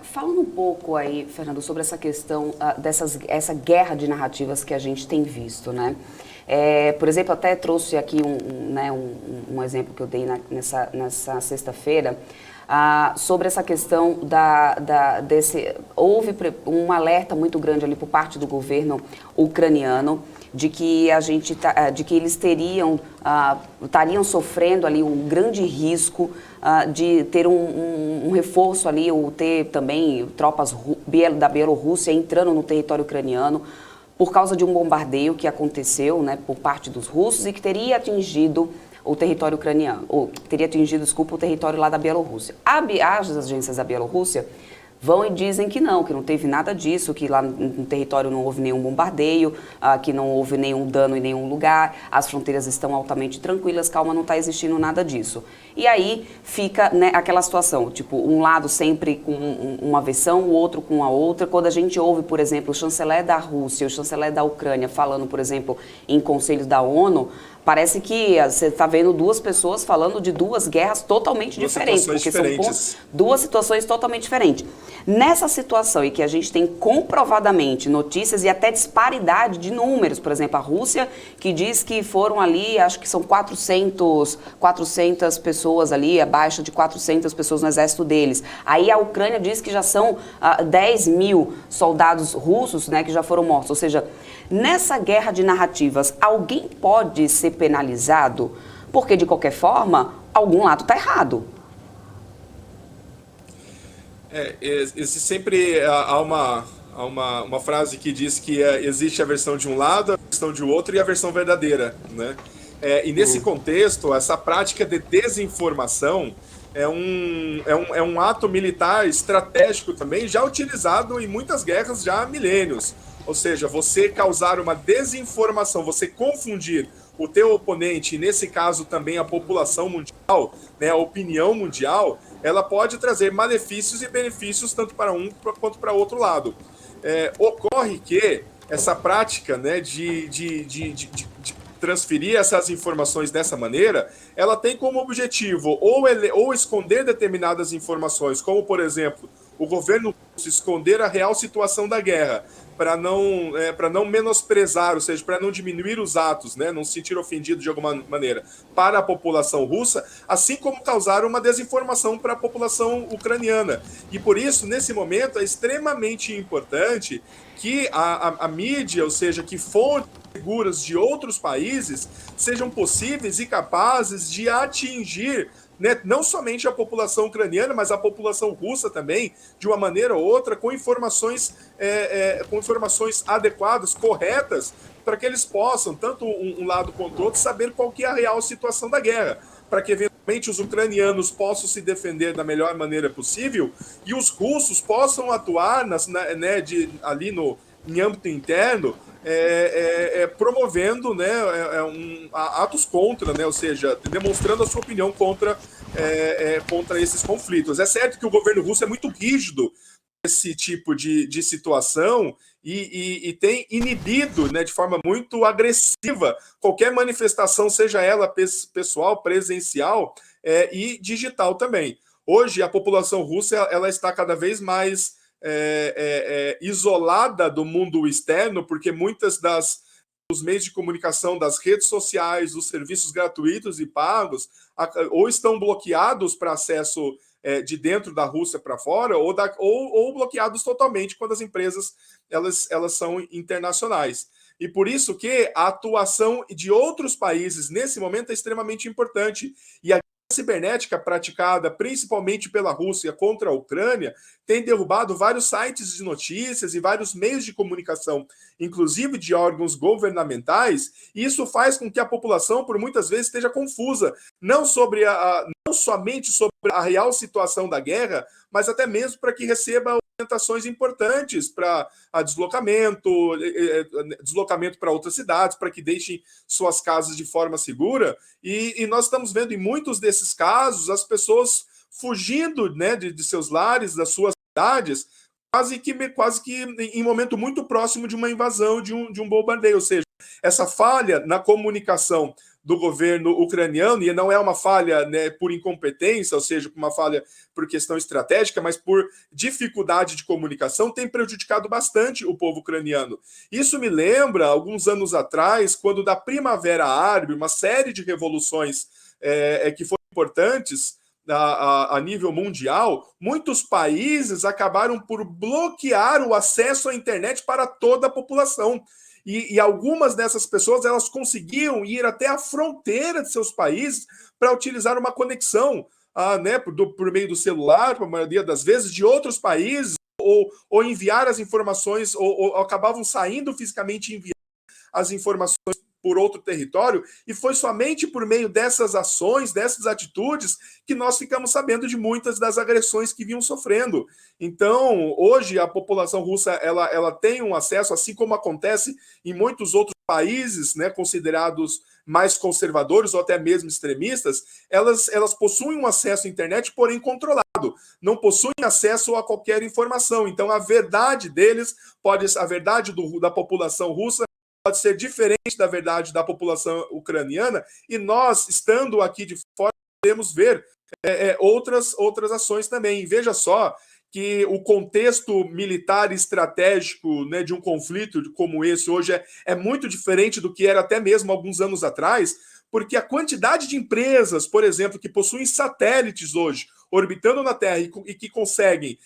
falando um pouco aí, Fernando, sobre essa questão essa guerra de narrativas que a gente tem visto, né? Por exemplo, até trouxe aqui um exemplo que eu dei nessa sexta-feira, sobre essa questão houve um alerta muito grande ali por parte do governo ucraniano de que de que eles estariam sofrendo ali um grande risco de ter um reforço ali, ou ter também tropas da Bielorrússia entrando no território ucraniano por causa de um bombardeio que aconteceu, né, por parte dos russos e que teria atingido o território ucraniano, ou teria atingido, desculpa, o território lá da Bielorrússia. As agências da Bielorrússia vão e dizem que não teve nada disso, que lá no território não houve nenhum bombardeio, que não houve nenhum dano em nenhum lugar, as fronteiras estão altamente tranquilas, calma, não está existindo nada disso. E aí fica, né, aquela situação, tipo, um lado sempre com uma versão, o outro com a outra. Quando a gente ouve, por exemplo, o chanceler da Rússia, o chanceler da Ucrânia falando, por exemplo, em conselhos da ONU, parece que você está vendo duas pessoas falando de duas guerras totalmente diferentes, porque são duas situações totalmente diferentes. Nessa situação em que a gente tem comprovadamente notícias e até disparidade de números, por exemplo, a Rússia, que diz que foram ali, acho que são 400 pessoas ali, abaixo de 400 pessoas no exército deles. Aí a Ucrânia diz que já são 10 mil soldados russos, né, que já foram mortos. Ou seja, nessa guerra de narrativas, alguém pode ser penalizado? Porque, de qualquer forma, algum lado está errado. Existe sempre há uma frase que diz que existe a versão de um lado, a versão de outro e a versão verdadeira, né? E nesse contexto, essa prática de desinformação é um ato militar estratégico também, já utilizado em muitas guerras já há milênios. Ou seja, você causar uma desinformação, você confundir o teu oponente, e nesse caso também a população mundial, né, a opinião mundial, ela pode trazer malefícios e benefícios tanto para um quanto para outro lado. Ocorre que essa prática, né, de transferir essas informações dessa maneira, ela tem como objetivo ou esconder determinadas informações, como, por exemplo, o governo russo esconder a real situação da guerra, para não menosprezar, ou seja, para não diminuir os atos, né, não se sentir ofendido de alguma maneira para a população russa, assim como causar uma desinformação para a população ucraniana. E por isso, nesse momento, é extremamente importante que a mídia, ou seja, que fontes seguras de outros países sejam possíveis e capazes de atingir, né, não somente a população ucraniana, mas a população russa também, de uma maneira ou outra, com informações adequadas, corretas, para que eles possam, tanto um lado quanto o outro, saber qual que é a real situação da guerra, para que eventualmente os ucranianos possam se defender da melhor maneira possível e os russos possam atuar ali em âmbito interno, promovendo, né, atos contra, né, ou seja, demonstrando a sua opinião contra esses conflitos. É certo que o governo russo é muito rígido nesse tipo de situação e tem inibido, né, de forma muito agressiva qualquer manifestação, seja ela pessoal, presencial e digital também. Hoje, a população russa ela está cada vez mais isolada do mundo externo, porque muitas dos meios de comunicação, das redes sociais, dos serviços gratuitos e pagos, ou estão bloqueados para acesso de dentro da Rússia para fora, ou bloqueados totalmente quando as empresas elas são internacionais. E por isso que a atuação de outros países nesse momento é extremamente importante. E a cibernética praticada principalmente pela Rússia contra a Ucrânia tem derrubado vários sites de notícias e vários meios de comunicação, inclusive de órgãos governamentais, e isso faz com que a população, por muitas vezes, esteja confusa, não somente sobre a real situação da guerra, mas até mesmo para que receba orientações importantes para deslocamento para outras cidades, para que deixem suas casas de forma segura. E nós estamos vendo em muitos desses casos as pessoas fugindo, né, de seus lares, das suas cidades, quase que em momento muito próximo de uma invasão, de um bombardeio. Ou seja, essa falha na comunicação do governo ucraniano, e não é uma falha, né, por incompetência, ou seja, uma falha por questão estratégica, mas por dificuldade de comunicação, tem prejudicado bastante o povo ucraniano. Isso me lembra, alguns anos atrás, quando da Primavera Árabe, uma série de revoluções que foram importantes a nível mundial, muitos países acabaram por bloquear o acesso à internet para toda a população. E algumas dessas pessoas, elas conseguiam ir até a fronteira de seus países para utilizar uma conexão, né, por meio do celular, para a maioria das vezes, de outros países, ou enviar as informações, ou acabavam saindo fisicamente e enviando as informações por outro território, e foi somente por meio dessas ações, dessas atitudes, que nós ficamos sabendo de muitas das agressões que vinham sofrendo. Então, hoje, a população russa ela tem um acesso, assim como acontece em muitos outros países, né, considerados mais conservadores ou até mesmo extremistas, elas possuem um acesso à internet, porém controlado. Não possuem acesso a qualquer informação. Então, a verdade deles a verdade da população russa pode ser diferente da verdade da população ucraniana, e nós, estando aqui de fora, podemos ver outras ações também. E veja só que o contexto militar e estratégico, né, de um conflito como esse hoje é muito diferente do que era até mesmo alguns anos atrás, porque a quantidade de empresas, por exemplo, que possuem satélites hoje, orbitando na Terra e que conseguem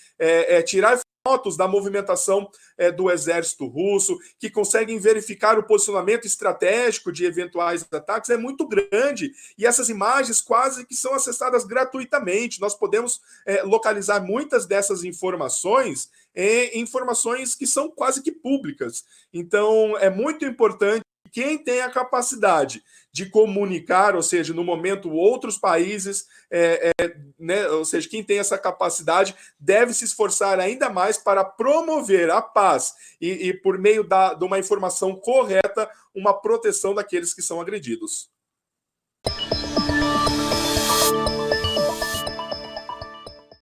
tirar fotos da movimentação do exército russo, que conseguem verificar o posicionamento estratégico de eventuais ataques, é muito grande. E essas imagens quase que são acessadas gratuitamente. Nós podemos localizar muitas dessas informações em informações que são quase que públicas. Então, é muito importante quem tem a capacidade de comunicar, ou seja, no momento outros países, né, ou seja, quem tem essa capacidade deve se esforçar ainda mais para promover a paz e por meio de uma informação correta, uma proteção daqueles que são agredidos.